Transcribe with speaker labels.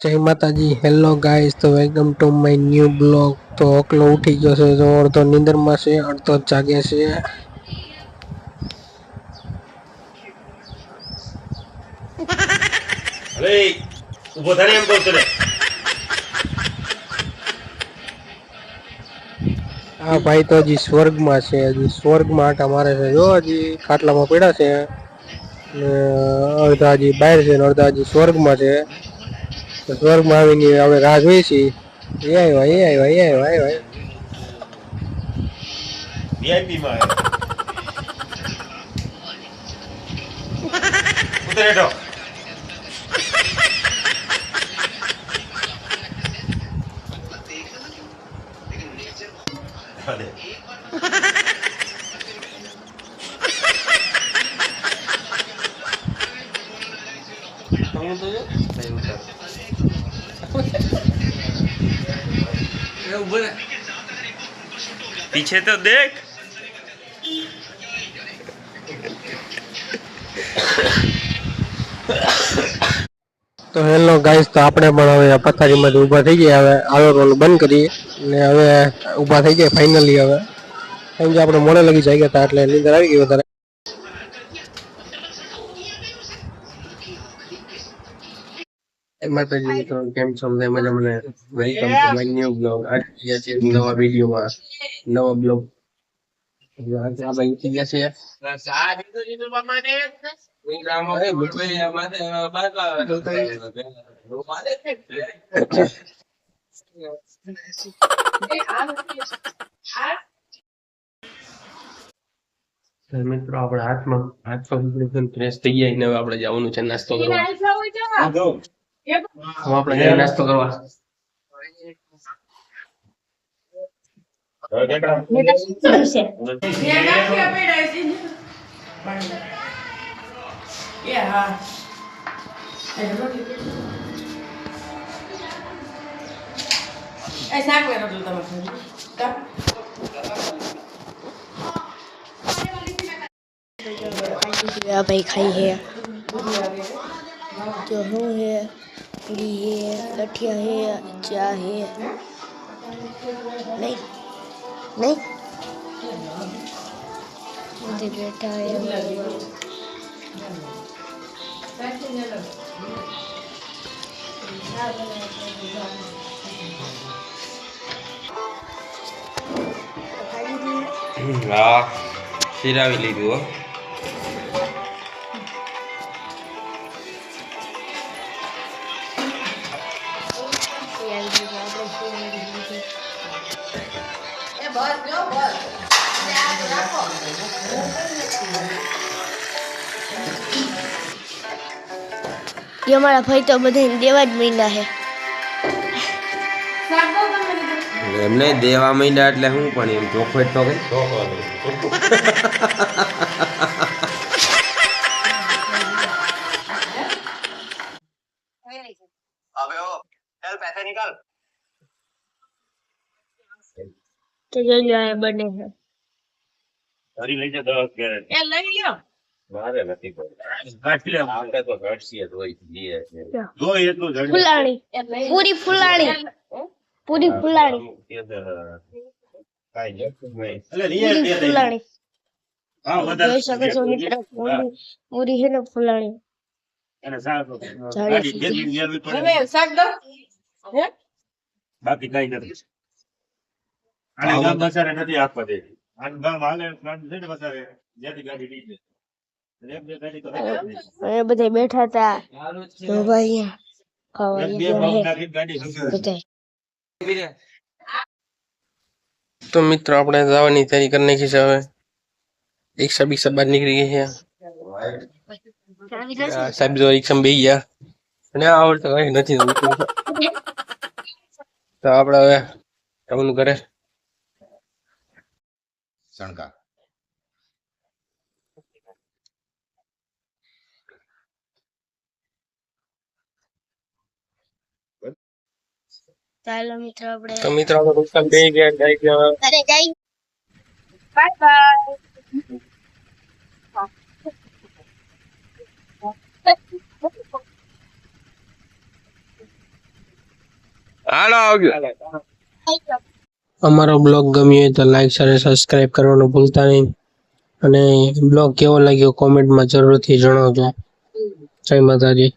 Speaker 1: જય માતાજી, hello guys, તો welcome to my new blog. તો અકલો ઉઠી ગયો છે, તો અડધો નીંદરમાં છે, અડધો જાગે છે।
Speaker 2: હવે ઉભો થાને એમ કહું તને।
Speaker 1: આ ભાઈ તો હજી સ્વર્ગમાં છે, હજી સ્વર્ગમાં આટા મારે છે। જો હજી ખાટલામાં પડ્યા છે ને અડધા હજી બહાર છે ને અડધા હજી સ્વર્ગમાં છે। સ્વર્ગમાં આવીને હવે રાહ જોઈ છીએ। એ આવ્યા, એ આવ્યા, એ આવ્યા, આવ્યા।
Speaker 2: વીઆઈપી માં આવ્યો ઉતર હેઠો। અરે હું તો જો ભાઈ ઉતર ये ऊपर पीछे तो देख।
Speaker 1: તો હેલો ગાઈસ, તો આપણે પણ હવે પથારીમાંથી ઊભા થઈ ગયા। હવે આલો રોલ બંધ કરીએ ને હવે ઊભા થઈ ગયા ફાઇનલી। હવે કેમ કે આપણે મોડે લગી જાગ્યા હતા એટલે નીંદર આવી ગઈ વધારે। માતાજી મિત્રો, કેમ છો? મજા મને welcome to my new blog. આજે છે નવા વિડીયોમાં નવા બ્લોગ। આજે આ ભાઈ ઉઠી ગયા છે। મિત્રો આપણે હાથમાં ફ્રેશ થઈ ગયા ને હવે આપણે જવાનું છે નાસ્તો કરવા। હવે આપણે જઈએ નાસ્તો કરવા।
Speaker 3: भाई खाई है तो हूँ है पूरी है गठिया है चा है नहीं नहीं मुझे बैठा है
Speaker 2: हाँ सिरावी लीधું હો।
Speaker 3: ये हमारा भाई तो बधे देवा ज महीना है
Speaker 2: એમને દેવા માંડ્યા એટલે હું પણ એમ ચોખવટ તો કઈ
Speaker 4: अबे ओ चल पैसे निकाल।
Speaker 3: तो जो आए बने हैं
Speaker 2: હરી લઈ જા 10 કેરેટ એ લઈ લ્યો મારે નથી કોઈ કાઢી લે આપણે તો ઘટસીએ જોઈ દીએ છે જોઈ એટલું જડ
Speaker 3: फुलाणी पूरी फुलाणी पूरी फुलाणी
Speaker 2: કાઈ જતું નહીં એટલે રિયલ
Speaker 3: पूरी
Speaker 2: દે દે
Speaker 3: फुलाणी
Speaker 2: હા
Speaker 3: જોઈ
Speaker 2: વધારે
Speaker 3: શકો છો મિત્રો પૂરી है ना फुलाणी
Speaker 2: એને સાહેબ
Speaker 3: જાડી
Speaker 2: ગાડી
Speaker 3: સીધી.
Speaker 2: જેટલી લેવી પડે
Speaker 5: હવે શાક દો હે
Speaker 2: બાકી કઈ નથી આને ગામ બસારે નથી આપવા દે આન ગામ હાલે ગાડી છે ને બસારે જેથી ગાડી નીકળે એક બે ગાડી તો હે જ નહીં
Speaker 3: ये बधे बैठा था तो भाई खावा
Speaker 2: એક બે
Speaker 3: गया
Speaker 2: ભાવ
Speaker 3: है
Speaker 2: નાખી ગાડી સુધરે
Speaker 3: बधे
Speaker 1: તો મિત્રો આપણે જવાની તૈયારી કરી નાખી છે। હવે રિક્ષા બિક્ષા બહાર નીકળી ગઈ છે। સાહેબ જો રિક્ષામાં બેસી ગયા અને આવડતો કઈ નથી તો આપણે હવે જવાનું ઘરે।
Speaker 4: सणका
Speaker 3: ચાલો મિત્રો આપણે
Speaker 1: તો મિત્રો આપણે રિક્ષામાં બેસી ગયા જાય ગયા।
Speaker 3: અરે જઈ
Speaker 5: બાય બાય
Speaker 6: હાલો આવજો.
Speaker 1: અમારો બ્લોગ ગમ્યો હોય તો લાઈક અને સબસ્ક્રાઇબ કરવાનું ભૂલતા નહીં અને બ્લોગ કેવો લાગ્યો કોમેન્ટમાં જરૂરથી જણાવજો. જય માતાજી.